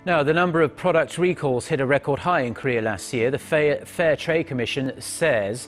Now, the number of product recalls hit a record high in Korea last year. The Fair Trade Commission says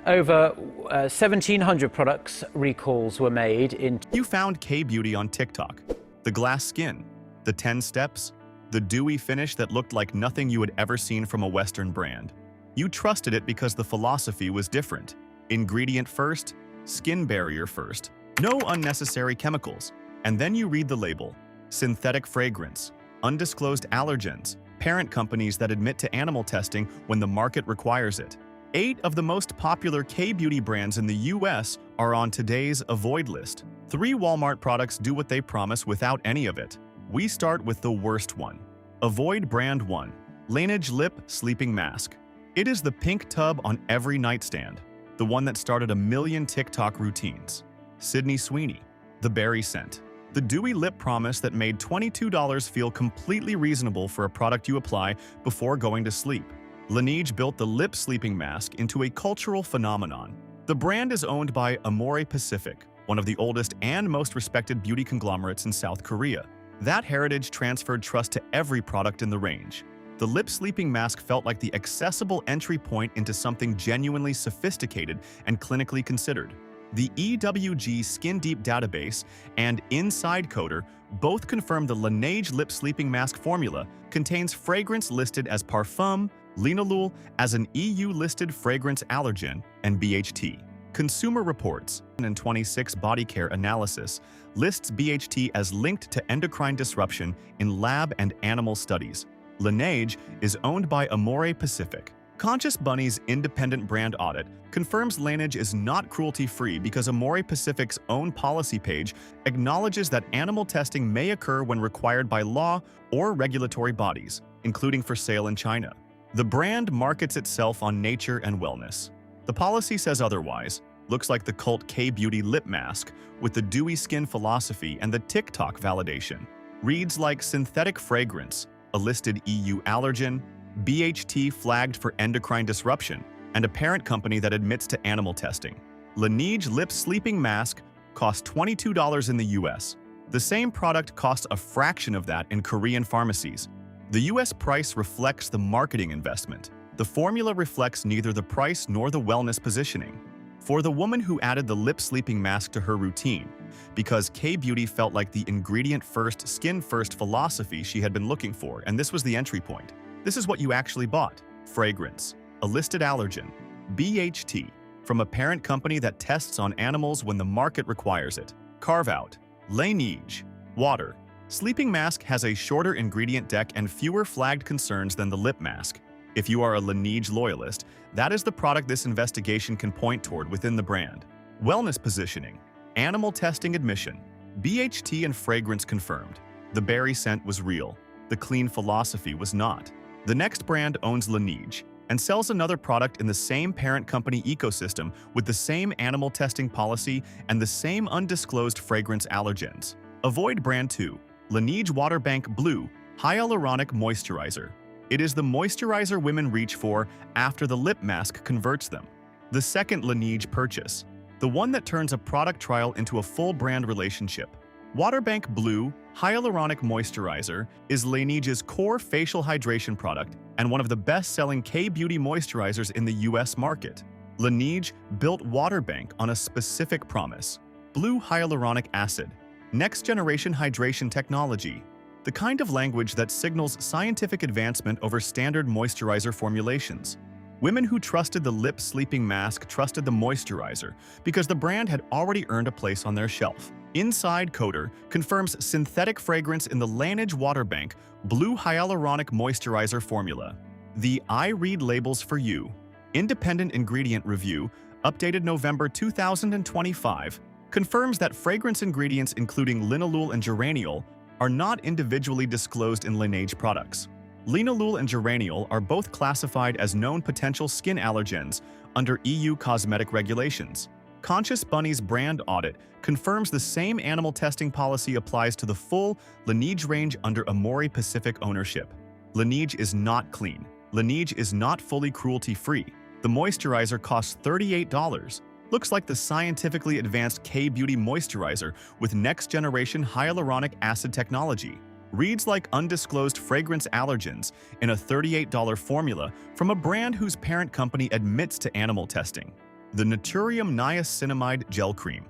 over 1,700 products recalls were made in... You found K-beauty on TikTok. The glass skin, the 10 steps, the dewy finish that looked like nothing you had ever seen from a Western brand. You trusted it because the philosophy was different. Ingredient first, skin barrier first, no unnecessary chemicals. And then you read the label: synthetic fragrance, undisclosed allergens, parent companies that admit to animal testing when the market requires it. 8 of the most popular K-beauty brands in the US are on today's avoid list. 3 Walmart products do what they promise without any of it. We start with the worst one. Avoid brand 1, Laneige Lip Sleeping Mask. It is the pink tub on every nightstand, the one that started a million TikTok routines. Sydney Sweeney, the berry scent. The dewy lip promise that made $22 feel completely reasonable for a product you apply before going to sleep. Laneige built the lip sleeping mask into a cultural phenomenon. The brand is owned by Amore Pacific, one of the oldest and most respected beauty conglomerates in South Korea. That heritage transferred trust to every product in the range. The lip sleeping mask felt like the accessible entry point into something genuinely sophisticated and clinically considered. The EWG Skin Deep database and Inside Coder both confirm the Laneige Lip Sleeping Mask formula contains fragrance listed as parfum, linalool as an EU-listed fragrance allergen, and BHT. Consumer Reports, and 26 body care analysis, lists BHT as linked to endocrine disruption in lab and animal studies. Laneige is owned by Amore Pacific. Conscious Bunny's independent brand audit confirms Laneige is not cruelty-free because Amore Pacific's own policy page acknowledges that animal testing may occur when required by law or regulatory bodies, including for sale in China. The brand markets itself on nature and wellness. The policy says otherwise. Looks like the cult K-beauty lip mask with the dewy skin philosophy and the TikTok validation. Reads like synthetic fragrance, a listed EU allergen, BHT flagged for endocrine disruption, and a parent company that admits to animal testing. Laneige Lip Sleeping Mask costs $22 in the US. The same product costs a fraction of that in Korean pharmacies. The US price reflects the marketing investment. The formula reflects neither the price nor the wellness positioning. For the woman who added the lip sleeping mask to her routine, because K-beauty felt like the ingredient first, skin first philosophy she had been looking for, and this was the entry point. This is what you actually bought: fragrance, a listed allergen, BHT, from a parent company that tests on animals when the market requires it. Carve out, Laneige, water. Sleeping mask has a shorter ingredient deck and fewer flagged concerns than the lip mask. If you are a Laneige loyalist, that is the product this investigation can point toward within the brand. Wellness positioning, animal testing admission, BHT and fragrance confirmed. The berry scent was real. The clean philosophy was not. The next brand owns Laneige and sells another product in the same parent company ecosystem with the same animal testing policy and the same undisclosed fragrance allergens. Avoid brand 2, Laneige Water Bank Blue Hyaluronic Moisturizer. It is the moisturizer women reach for after the lip mask converts them. The second Laneige purchase, the one that turns a product trial into a full brand relationship. Waterbank Blue Hyaluronic Moisturizer is Laneige's core facial hydration product and one of the best-selling K-beauty moisturizers in the US market. Laneige built Waterbank on a specific promise: blue hyaluronic acid, next-generation hydration technology, the kind of language that signals scientific advancement over standard moisturizer formulations. Women who trusted the lip sleeping mask trusted the moisturizer because the brand had already earned a place on their shelf. Inside Coder confirms synthetic fragrance in the Laneige Waterbank Blue Hyaluronic Moisturizer formula. The I Read Labels for You Independent Ingredient Review, updated November 2025, confirms that fragrance ingredients including linalool and geraniol are not individually disclosed in Laneige products. Linalool and geraniol are both classified as known potential skin allergens under EU cosmetic regulations. Conscious Bunny's brand audit confirms the same animal testing policy applies to the full Laneige range under Amore Pacific ownership. Laneige is not clean. Laneige is not fully cruelty-free. The moisturizer costs $38. Looks like the scientifically advanced K-beauty moisturizer with next-generation hyaluronic acid technology. Reads like undisclosed fragrance allergens in a $38 formula from a brand whose parent company admits to animal testing. The Naturium niacinamide gel cream.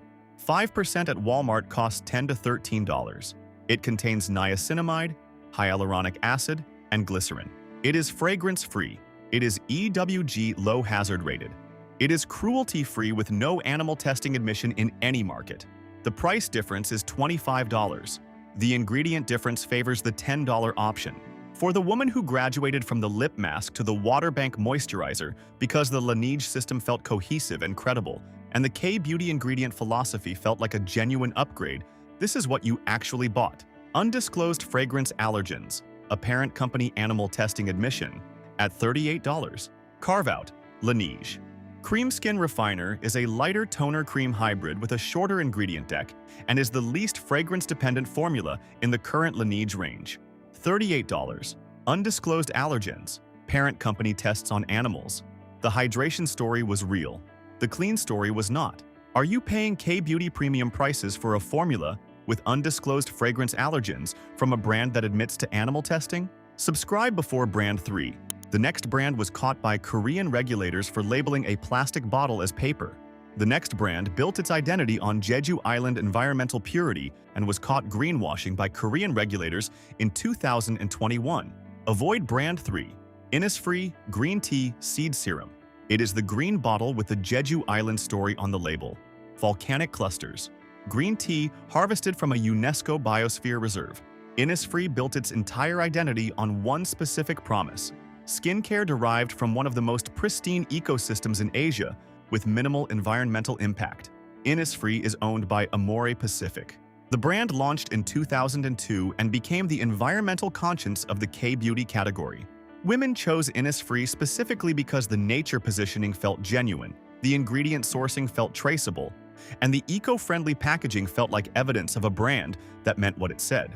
5% at Walmart costs $10 to $13. It contains niacinamide, hyaluronic acid, and glycerin. It is fragrance-free. It is EWG low hazard rated. It is cruelty-free with no animal testing admission in any market. The price difference is $25. The ingredient difference favors the $10 option. For the woman who graduated from the lip mask to the water bank moisturizer because the Laneige system felt cohesive and credible, and the K-beauty ingredient philosophy felt like a genuine upgrade, this is what you actually bought. Undisclosed fragrance allergens, a parent company animal testing admission, at $38. Carve out, Laneige. Cream Skin Refiner is a lighter toner cream hybrid with a shorter ingredient deck and is the least fragrance-dependent formula in the current Laneige range. $38. Undisclosed allergens, parent company tests on animals. The hydration story was real. The clean story was not. Are you paying K-beauty premium prices for a formula with undisclosed fragrance allergens from a brand that admits to animal testing? Subscribe before brand 3. The next brand was caught by Korean regulators for labeling a plastic bottle as paper. The next brand built its identity on Jeju Island environmental purity and was caught greenwashing by Korean regulators in 2021. Avoid brand 3. Innisfree Green Tea Seed Serum. It is the green bottle with the Jeju Island story on the label. Volcanic clusters. Green tea harvested from a UNESCO biosphere reserve. Innisfree built its entire identity on one specific promise: skincare derived from one of the most pristine ecosystems in Asia with minimal environmental impact. Innisfree is owned by Amore Pacific. The brand launched in 2002 and became the environmental conscience of the K-beauty category. Women chose Innisfree specifically because the nature positioning felt genuine, the ingredient sourcing felt traceable, and the eco-friendly packaging felt like evidence of a brand that meant what it said.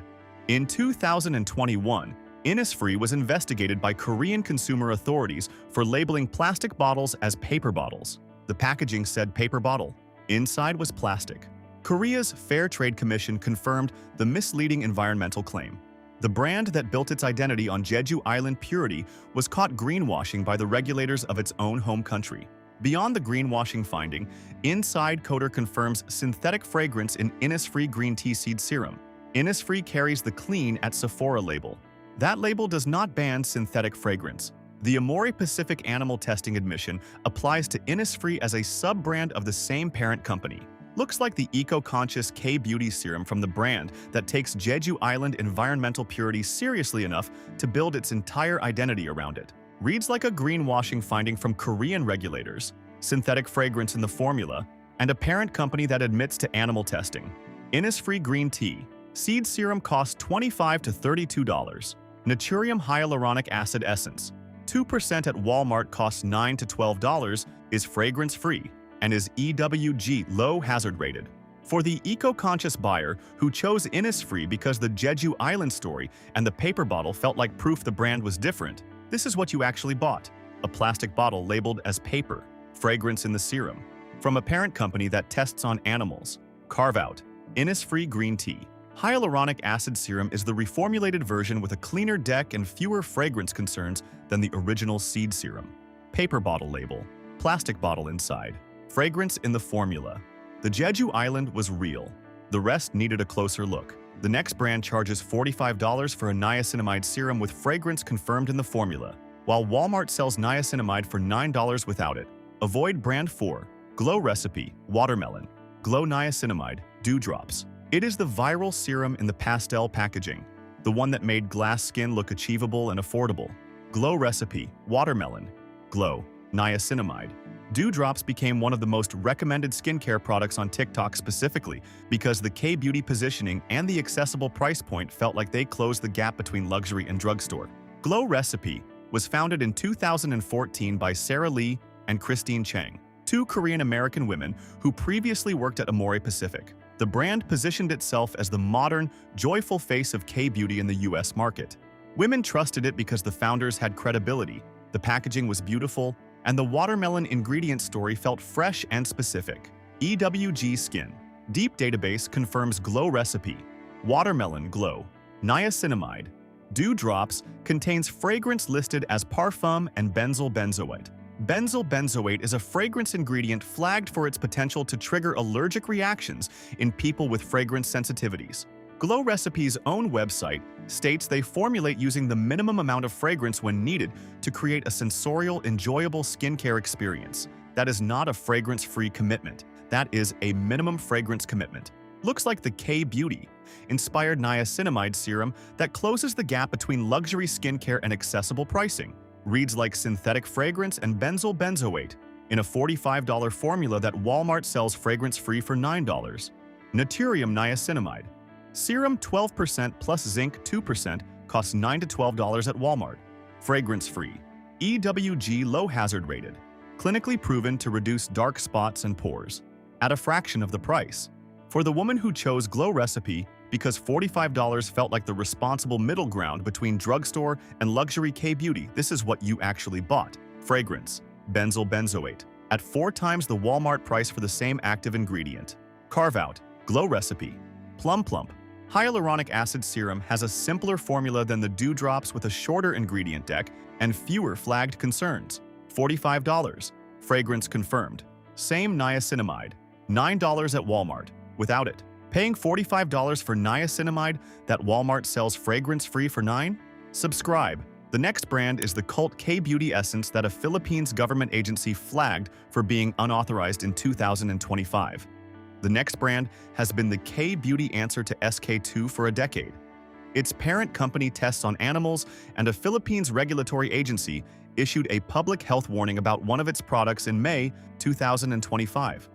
In 2021, Innisfree was investigated by Korean consumer authorities for labeling plastic bottles as paper bottles. The packaging said paper bottle. Inside was plastic. Korea's Fair Trade Commission confirmed the misleading environmental claim. The brand that built its identity on Jeju Island purity was caught greenwashing by the regulators of its own home country. Beyond the greenwashing finding, Inside Coder confirms synthetic fragrance in Innisfree Green Tea Seed Serum. Innisfree carries the Clean at Sephora label. That label does not ban synthetic fragrance. The Amore Pacific animal testing admission applies to Innisfree as a sub-brand of the same parent company. Looks like the eco-conscious K-beauty serum from the brand that takes Jeju Island environmental purity seriously enough to build its entire identity around it. Reads like a greenwashing finding from Korean regulators, synthetic fragrance in the formula, and a parent company that admits to animal testing. Innisfree Green Tea Seed Serum costs $25 to $32. Naturium Hyaluronic Acid Essence. 2% at Walmart costs $9 to $12, is fragrance-free, and is EWG low hazard rated. For the eco-conscious buyer who chose Innisfree because the Jeju Island story and the paper bottle felt like proof the brand was different, this is what you actually bought: a plastic bottle labeled as paper, fragrance in the serum, from a parent company that tests on animals. Carve out, Innisfree Green Tea. Hyaluronic acid serum is the reformulated version with a cleaner deck and fewer fragrance concerns than the original seed serum. Paper bottle label, plastic bottle inside, fragrance in the formula. The Jeju Island was real. The rest needed a closer look. The next brand charges $45 for a niacinamide serum with fragrance confirmed in the formula, while Walmart sells niacinamide for $9 without it. Avoid brand 4. Glow Recipe, Watermelon. Glow Niacinamide, Dewdrops. It is the viral serum in the pastel packaging, the one that made glass skin look achievable and affordable. Glow Recipe, Watermelon. Glow Niacinamide. Dewdrops became one of the most recommended skincare products on TikTok specifically because the K-beauty positioning and the accessible price point felt like they closed the gap between luxury and drugstore. Glow Recipe was founded in 2014 by Sarah Lee and Christine Chang, two Korean-American women who previously worked at Amore Pacific. The brand positioned itself as the modern, joyful face of K-beauty in the US market. Women trusted it because the founders had credibility, the packaging was beautiful, and the watermelon ingredient story felt fresh and specific. EWG Skin. Deep Database confirms Glow Recipe. Watermelon Glow. Niacinamide. Dew Drops contains fragrance listed as parfum and benzyl benzoate. Benzyl benzoate is a fragrance ingredient flagged for its potential to trigger allergic reactions in people with fragrance sensitivities. Glow Recipe's own website states they formulate using the minimum amount of fragrance when needed to create a sensorial, enjoyable skincare experience. That is not a fragrance-free commitment. That is a minimum fragrance commitment. Looks like the K-Beauty inspired niacinamide serum that closes the gap between luxury skincare and accessible pricing. Reads like synthetic fragrance and benzyl benzoate in a $45 formula that Walmart sells fragrance-free for $9. Naturium niacinamide. Serum 12% plus zinc 2% costs $9 to $12 at Walmart. Fragrance-free. EWG low hazard rated. Clinically proven to reduce dark spots and pores. At a fraction of the price. For the woman who chose Glow Recipe because $45 felt like the responsible middle ground between drugstore and luxury K-Beauty, this is what you actually bought. Fragrance. Benzyl benzoate. At 4 times the Walmart price for the same active ingredient. Carve Out. Glow Recipe. Plum Plump. Hyaluronic acid serum has a simpler formula than the Dew Drops with a shorter ingredient deck and fewer flagged concerns. $45. Fragrance confirmed. Same niacinamide. $9 at Walmart. Without it. Paying $45 for niacinamide that Walmart sells fragrance-free for $9? Subscribe. The next brand is the cult K-Beauty Essence that a Philippines government agency flagged for being unauthorized in 2025. The next brand has been the K-Beauty answer to SK2 for a decade. Its parent company tests on animals, and a Philippines regulatory agency issued a public health warning about one of its products in May 2025.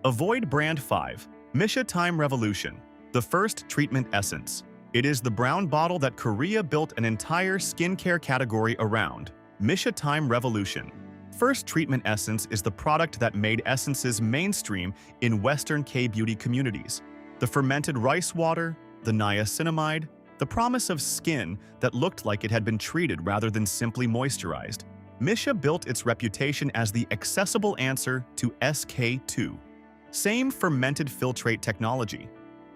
Avoid Brand 5. Misha Time Revolution. The first treatment essence. It is the brown bottle that Korea built an entire skincare category around. Misha Time Revolution. First treatment essence is the product that made essences mainstream in Western K-beauty communities. The fermented rice water, the niacinamide, the promise of skin that looked like it had been treated rather than simply moisturized. Misha built its reputation as the accessible answer to SK2. Same fermented filtrate technology,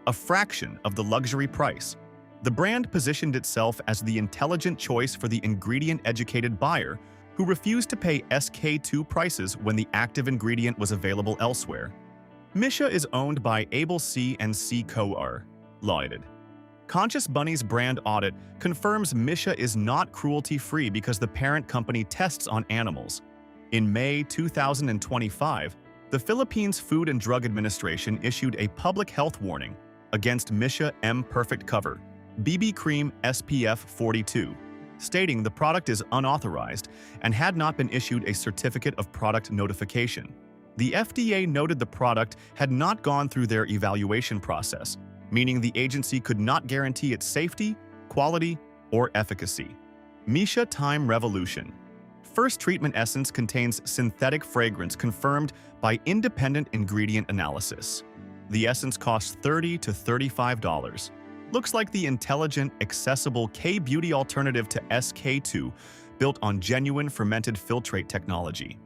a fraction of the luxury price. The brand positioned itself as the intelligent choice for the ingredient-educated buyer who refused to pay SK2 prices when the active ingredient was available elsewhere. Misha is owned by Able C and C Co. Limited. Conscious Bunny's brand audit confirms Misha is not cruelty-free because the parent company tests on animals. In May 2025, the Philippines Food and Drug Administration issued a public health warning against Misha M Perfect Cover BB Cream SPF 42, stating the product is unauthorized and had not been issued a certificate of product notification. The FDA noted the product had not gone through their evaluation process, meaning the agency could not guarantee its safety, quality, or efficacy. Misha Time Revolution. First treatment essence contains synthetic fragrance confirmed by independent ingredient analysis. The essence costs $30 to $35. Looks like the intelligent, accessible K-beauty alternative to SK2 built on genuine fermented filtrate technology.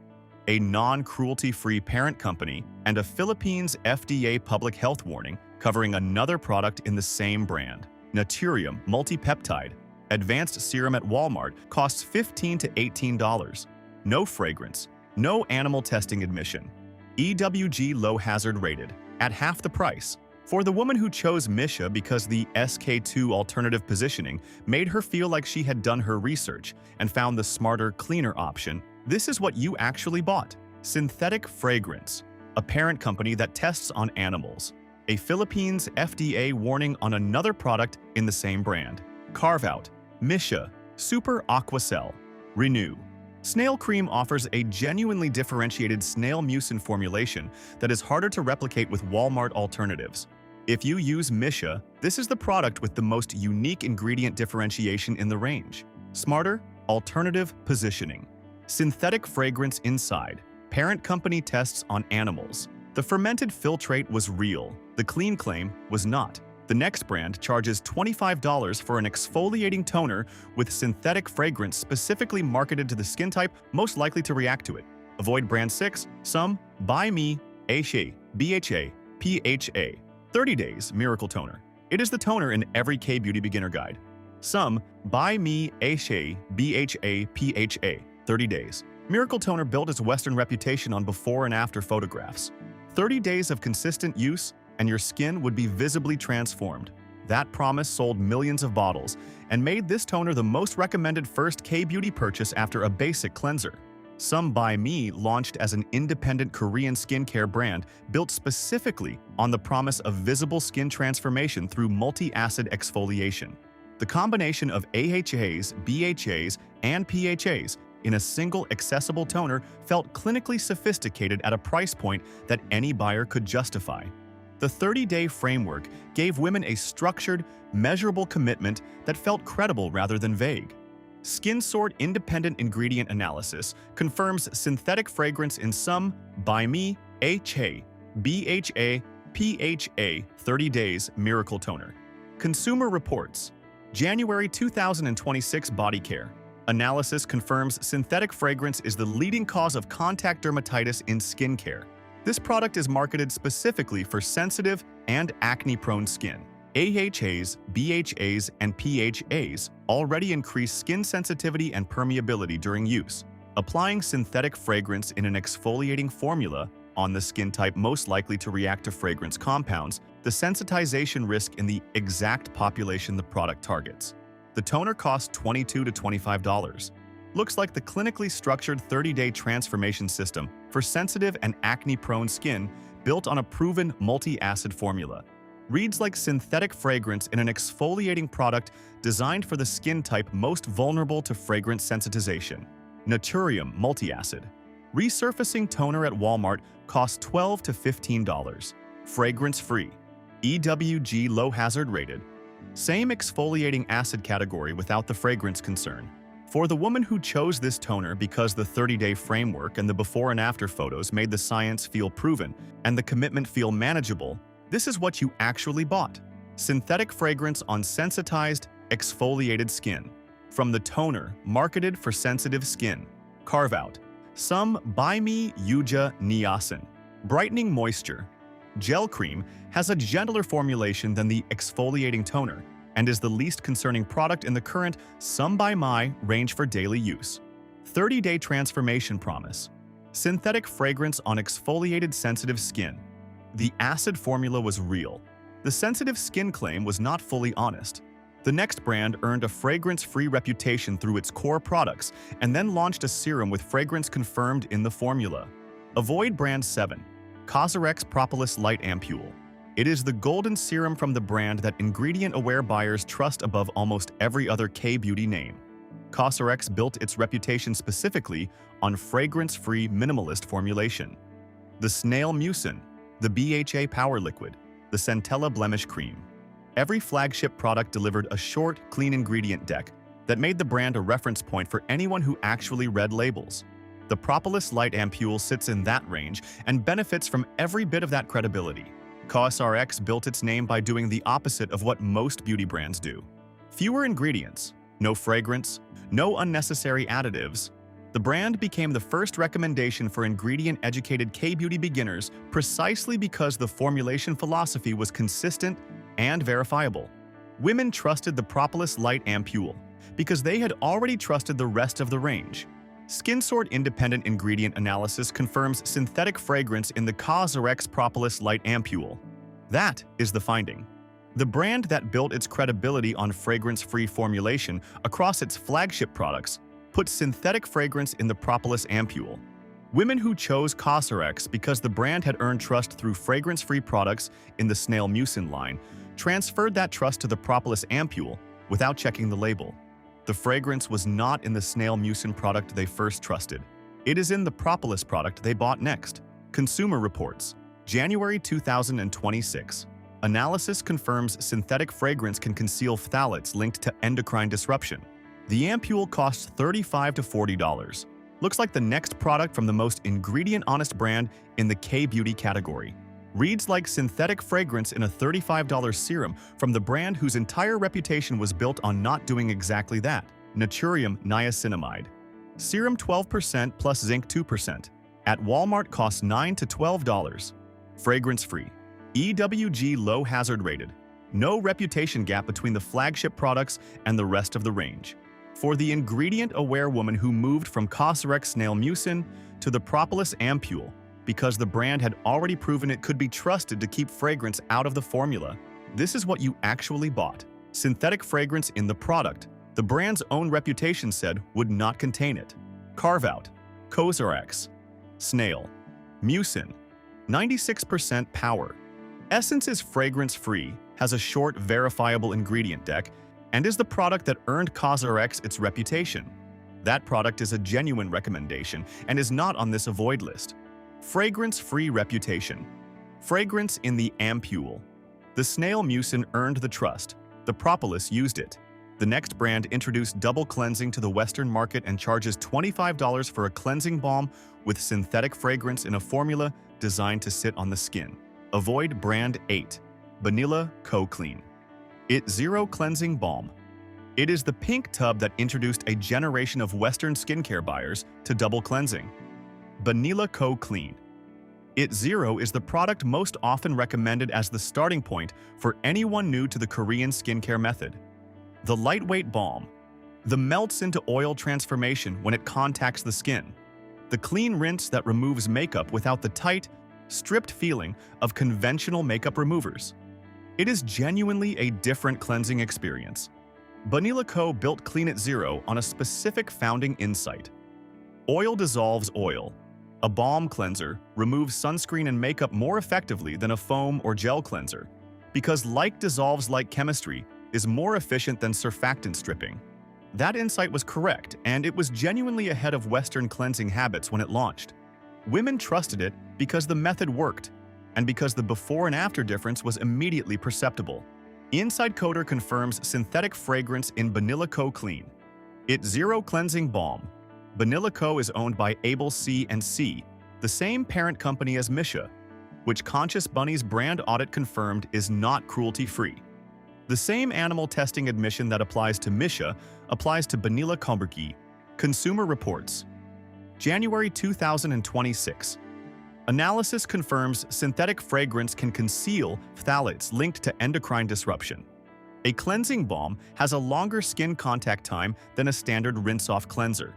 A non-cruelty-free parent company and a Philippines FDA public health warning covering another product in the same brand. Naturium Multipeptide. Advanced serum at Walmart costs $15 to $18. No fragrance, no animal testing admission. EWG low hazard rated, at half the price. For the woman who chose Misha because the SK2 alternative positioning made her feel like she had done her research and found the smarter, cleaner option, this is what you actually bought. Synthetic fragrance, a parent company that tests on animals. A Philippines FDA warning on another product in the same brand. Carve Out. Misha, Super Aquacell. Renew. Snail Cream offers a genuinely differentiated snail mucin formulation that is harder to replicate with Walmart alternatives. If you use Misha, this is the product with the most unique ingredient differentiation in the range. Smarter, alternative positioning. Synthetic fragrance inside. Parent company tests on animals. The fermented filtrate was real. The clean claim was not. The next brand charges $25 for an exfoliating toner with synthetic fragrance specifically marketed to the skin type most likely to react to it. Avoid brand 6, some, Buy Me, ASHA, BHA, PHA. 30 Days Miracle Toner. It is the toner in every K-beauty beginner guide. Some By Me HA BHA PHA 30 days. Miracle Toner built its Western reputation on before and after photographs. 30 days of consistent use and your skin would be visibly transformed. That promise sold millions of bottles and made this toner the most recommended first K-beauty purchase after a basic cleanser. Some By Me launched as an independent Korean skincare brand built specifically on the promise of visible skin transformation through multi-acid exfoliation. The combination of AHAs, BHAs, and PHAs in a single accessible toner felt clinically sophisticated at a price point that any buyer could justify. The 30-day framework gave women a structured, measurable commitment that felt credible rather than vague. SkinSort independent ingredient analysis confirms synthetic fragrance in some By Me HA BHA PHA 30 days miracle toner. Consumer reports. January 2026 body care. Analysis confirms synthetic fragrance is the leading cause of contact dermatitis in skincare. This product is marketed specifically for sensitive and acne-prone skin. AHAs, BHAs, and PHAs already increase skin sensitivity and permeability during use. Applying synthetic fragrance in an exfoliating formula on the skin type most likely to react to fragrance compounds the sensitization risk in the exact population the product targets. The toner costs $22 to $25. Looks like the clinically structured 30-day transformation system for sensitive and acne-prone skin built on a proven multi-acid formula. Reads like synthetic fragrance in an exfoliating product designed for the skin type most vulnerable to fragrance sensitization. Naturium multi-acid. Resurfacing toner at Walmart costs $12 to $15. Fragrance-free. EWG low hazard rated. Same exfoliating acid category without the fragrance concern. For the woman who chose this toner because the 30-day framework and the before and after photos made the science feel proven and the commitment feel manageable, this is what you actually bought. Synthetic fragrance on sensitized, exfoliated skin. From the toner marketed for sensitive skin. Carve out. Some By Me Yuja Niacin. Brightening moisture. Gel cream has a gentler formulation than the exfoliating toner and is the least concerning product in the current Some By Me range for daily use. 30-day transformation promise. Synthetic fragrance on exfoliated sensitive skin. The acid formula was real. The sensitive skin claim was not fully honest. The next brand earned a fragrance-free reputation through its core products and then launched a serum with fragrance confirmed in the formula. Avoid brand 7. Cosrx Propolis Light Ampule. It is the golden serum from the brand that ingredient-aware buyers trust above almost every other K-beauty name. Cosrx built its reputation specifically on fragrance-free minimalist formulation. The Snail Mucin, the BHA Power Liquid, the Centella Blemish Cream. Every flagship product delivered a short, clean ingredient deck that made the brand a reference point for anyone who actually read labels. The Propolis Light Ampule sits in that range and benefits from every bit of that credibility. Cosrx built its name by doing the opposite of what most beauty brands do. Fewer ingredients, no fragrance, no unnecessary additives. The brand became the first recommendation for ingredient-educated K-beauty beginners precisely because the formulation philosophy was consistent and verifiable. Women trusted the Propolis Light Ampule because they had already trusted the rest of the range. SkinSort independent ingredient analysis confirms synthetic fragrance in the Cosrx Propolis Light Ampule. That is the finding. The brand that built its credibility on fragrance-free formulation across its flagship products put synthetic fragrance in the Propolis Ampule. Women who chose Cosrx because the brand had earned trust through fragrance-free products in the Snail Mucin line transferred that trust to the Propolis Ampule without checking the label. The fragrance was not in the Snail Mucin product they first trusted. It is in the Propolis product they bought next. Consumer reports. January 2026. Analysis confirms synthetic fragrance can conceal phthalates linked to endocrine disruption. The ampule costs $35 to $40. Looks like the next product from the most ingredient-honest brand in the K-beauty category. Reads like synthetic fragrance in a $35 serum from the brand whose entire reputation was built on not doing exactly that. Naturium niacinamide. Serum 12% plus zinc 2%. At Walmart costs $9 to $12. Fragrance-free. EWG low hazard rated. No reputation gap between the flagship products and the rest of the range. For the ingredient-aware woman who moved from Cosrx snail mucin to the propolis ampule, because the brand had already proven it could be trusted to keep fragrance out of the formula, this is what you actually bought. Synthetic fragrance in the product the brand's own reputation said would not contain it. Carve out. Cosrx. Snail. Mucin. 96% power. Essence is fragrance-free, has a short, verifiable ingredient deck, and is the product that earned Cosrx its reputation. That product is a genuine recommendation and is not on this avoid list. Fragrance-free reputation. Fragrance in the ampule. The snail mucin earned the trust. The propolis used it. The next brand introduced double cleansing to the Western market and charges $25 for a cleansing balm with synthetic fragrance in a formula designed to sit on the skin. Avoid brand 8. Vanilla Co. Clean. It Zero Cleansing Balm. It is the pink tub that introduced a generation of Western skincare buyers to double cleansing. Vanilla Co. Clean. It Zero is the product most often recommended as the starting point for anyone new to the Korean skincare method. The lightweight balm. The melts into oil transformation when it contacts the skin. The clean rinse that removes makeup without the tight, stripped feeling of conventional makeup removers. It is genuinely a different cleansing experience. Vanilla Co. built Clean It Zero on a specific founding insight. Oil dissolves oil. A balm cleanser removes sunscreen and makeup more effectively than a foam or gel cleanser, because like dissolves like chemistry is more efficient than surfactant stripping. That insight was correct, and it was genuinely ahead of Western cleansing habits when it launched. Women trusted it because the method worked, and because the before and after difference was immediately perceptible. Inside Coder confirms synthetic fragrance in Vanilla Co. Clean. It Zero Cleansing Balm. Vanilla Co. is owned by Able C&C, the same parent company as Misha, which Conscious Bunny's brand audit confirmed is not cruelty-free. The same animal testing admission that applies to Misha applies to Vanilla Kombergi. Consumer Reports. January 2026. Analysis confirms synthetic fragrance can conceal phthalates linked to endocrine disruption. A cleansing balm has a longer skin contact time than a standard rinse-off cleanser.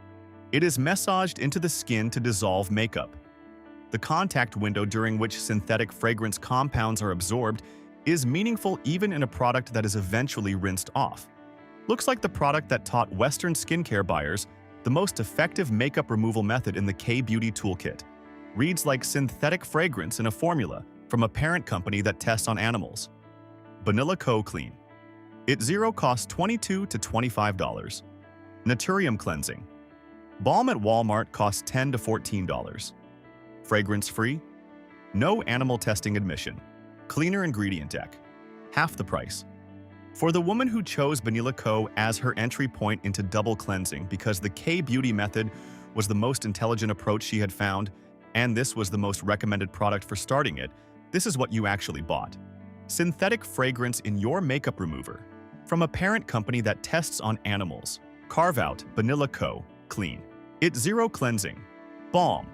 It is massaged into the skin to dissolve makeup. The contact window during which synthetic fragrance compounds are absorbed is meaningful even in a product that is eventually rinsed off. Looks like the product that taught Western skincare buyers the most effective makeup removal method in the K-Beauty toolkit. Reads like synthetic fragrance in a formula from a parent company that tests on animals. Vanilla Co. Clean. It Zero costs $22 to $25. Naturium Cleansing. Balm at Walmart costs $10 to $14. Fragrance-free. No animal testing admission. Cleaner ingredient deck. Half the price. For the woman who chose Vanilla Co. as her entry point into double cleansing because the K-Beauty method was the most intelligent approach she had found, and this was the most recommended product for starting it, this is what you actually bought. Synthetic fragrance in your makeup remover. From a parent company that tests on animals. Carve out Vanilla Co. Clean. It Zero Cleansing. Balm.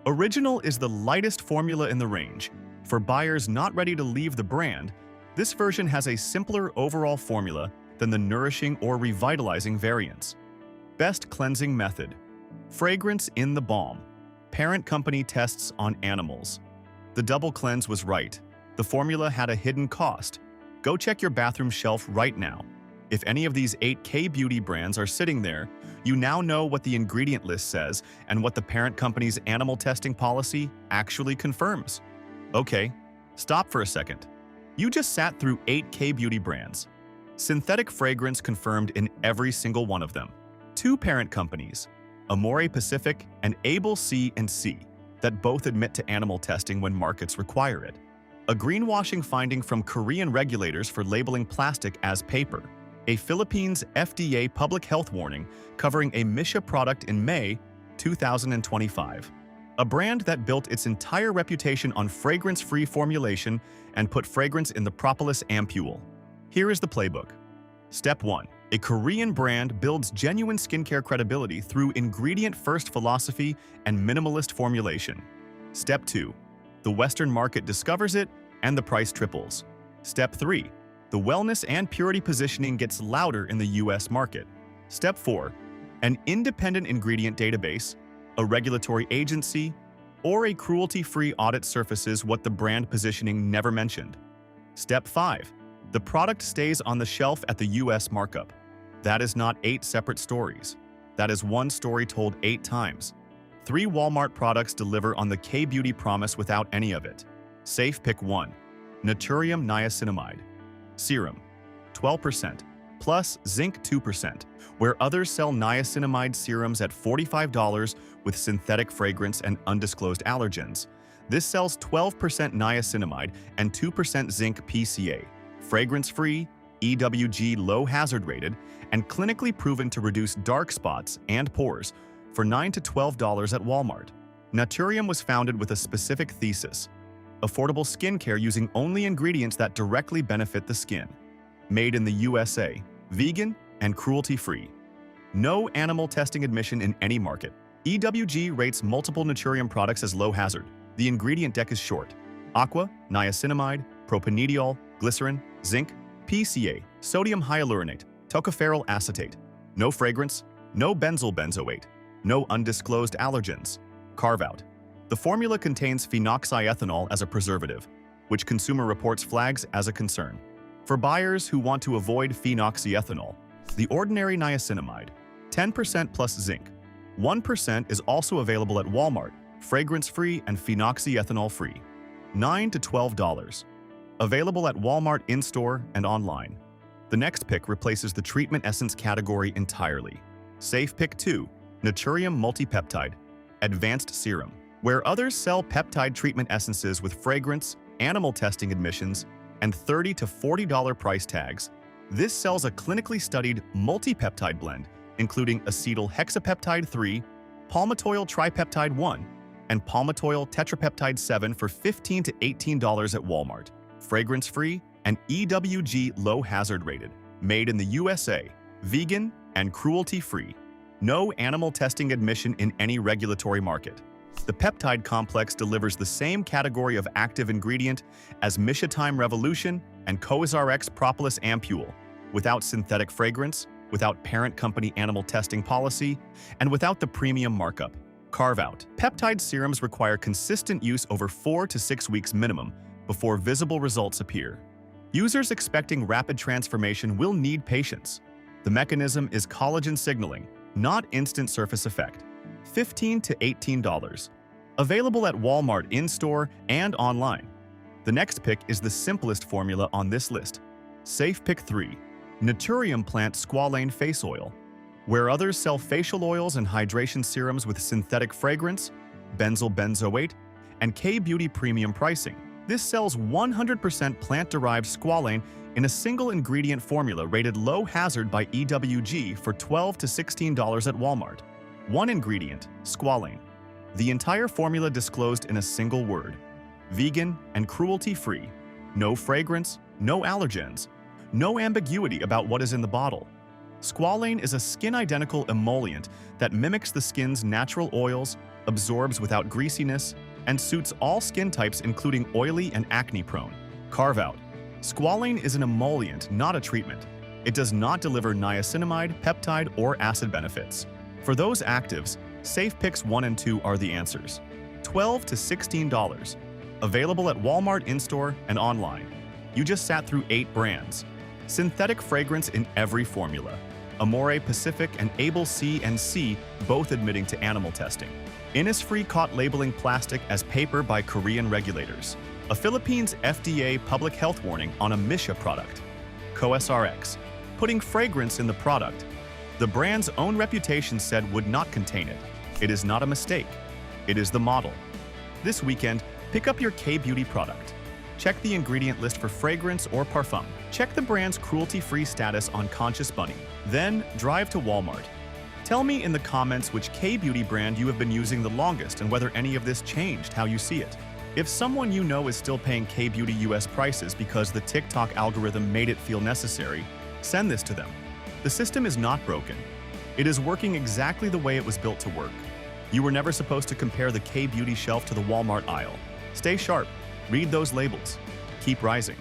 Original is the lightest formula in the range. For buyers not ready to leave the brand, this version has a simpler overall formula than the nourishing or revitalizing variants. Best cleansing method. Fragrance in the balm. Parent company tests on animals. The double cleanse was right. The formula had a hidden cost. Go check your bathroom shelf right now. If any of these 8 K-Beauty brands are sitting there, you now know what the ingredient list says and what the parent company's animal testing policy actually confirms. Okay, stop for a second. You just sat through 8 K-Beauty brands. Synthetic fragrance confirmed in every single one of them. 2 parent companies, Amore Pacific and Able C&C, that both admit to animal testing when markets require it. A greenwashing finding from Korean regulators for labeling plastic as paper. A Philippines FDA public health warning covering a Misha product in May 2025. A brand that built its entire reputation on fragrance-free formulation and put fragrance in the propolis ampule. Here is the playbook. Step 1. A Korean brand builds genuine skincare credibility through ingredient-first philosophy and minimalist formulation. Step 2. The Western market discovers it and the price triples. Step 3. The wellness and purity positioning gets louder in the US market. Step 4. An independent ingredient database, a regulatory agency, or a cruelty-free audit surfaces what the brand positioning never mentioned. Step 5. The product stays on the shelf at the US markup. That is not 8 separate stories. That is one story told 8 times. 3 Walmart products deliver on the K-Beauty promise without any of it. Safe pick 1. Naturium niacinamide. Serum, 12%, plus zinc 2%, where others sell niacinamide serums at $45 with synthetic fragrance and undisclosed allergens. This sells 12% niacinamide and 2% zinc PCA, fragrance-free, EWG low hazard rated, and clinically proven to reduce dark spots and pores for $9 to $12 at Walmart. Naturium was founded with a specific thesis: affordable skincare using only ingredients that directly benefit the skin. Made in the USA, vegan, and cruelty-free. No animal testing admission in any market. EWG rates multiple Naturium products as low hazard. The ingredient deck is short: aqua, niacinamide, propanediol, glycerin, zinc, PCA, sodium hyaluronate, tocopherol acetate. No fragrance, no benzyl benzoate, no undisclosed allergens. Carve-out. The formula contains phenoxyethanol as a preservative, which Consumer Reports flags as a concern. For buyers who want to avoid phenoxyethanol, the ordinary niacinamide, 10% plus zinc, 1% is also available at Walmart, fragrance-free and phenoxyethanol-free, $9 to $12. Available at Walmart in-store and online. The next pick replaces the treatment essence category entirely. Safe pick 2, Naturium multipeptide, advanced serum. Where others sell peptide treatment essences with fragrance, animal testing admissions, and $30 to $40 price tags, this sells a clinically studied multipeptide blend, including acetyl hexapeptide 3, palmitoyl tripeptide 1, and palmitoyl tetrapeptide 7 for $15 to $18 at Walmart. Fragrance-free and EWG low hazard rated. Made in the USA, vegan, and cruelty-free. No animal testing admission in any regulatory market. The peptide complex delivers the same category of active ingredient as Mishatime Revolution and CoasRx Propolis Ampule, without synthetic fragrance, without parent company animal testing policy, and without the premium markup. Carve-out. Peptide serums require consistent use over 4 to 6 weeks minimum before visible results appear. Users expecting rapid transformation will need patience. The mechanism is collagen signaling, not instant surface effect. $15 to $18. Available at Walmart in-store and online. The next pick is the simplest formula on this list. Safe pick 3. Naturium Plant Squalane Face Oil. Where others sell facial oils and hydration serums with synthetic fragrance, benzyl benzoate, and K-Beauty premium pricing, this sells 100% plant-derived squalane in a single ingredient formula rated low hazard by EWG for $12 to $16 at Walmart. One ingredient, squalane. The entire formula disclosed in a single word: vegan and cruelty-free. No fragrance, no allergens, no ambiguity about what is in the bottle. Squalane is a skin-identical emollient that mimics the skin's natural oils, absorbs without greasiness, and suits all skin types including oily and acne-prone. Carve-out. Squalane is an emollient, not a treatment. It does not deliver niacinamide, peptide, or acid benefits. For those actives, safe picks 1 and 2 are the answers. $12 to $16. Available at Walmart in-store and online. You just sat through 8 brands. Synthetic fragrance in every formula. Amore Pacific and Able C and C both admitting to animal testing. Innisfree caught labeling plastic as paper by Korean regulators. A Philippines FDA public health warning on a Misha product. CoasRx, putting fragrance in the product. The brand's own reputation said would not contain it. It is not a mistake. It is the model. This weekend, pick up your K-Beauty product. Check the ingredient list for fragrance or parfum. Check the brand's cruelty-free status on Conscious Bunny. Then, drive to Walmart. Tell me in the comments which K-Beauty brand you have been using the longest and whether any of this changed how you see it. If someone you know is still paying K-Beauty US prices because the TikTok algorithm made it feel necessary, send this to them. The system is not broken. It is working exactly the way it was built to work. You were never supposed to compare the K-Beauty shelf to the Walmart aisle. Stay sharp. Read those labels. Keep rising.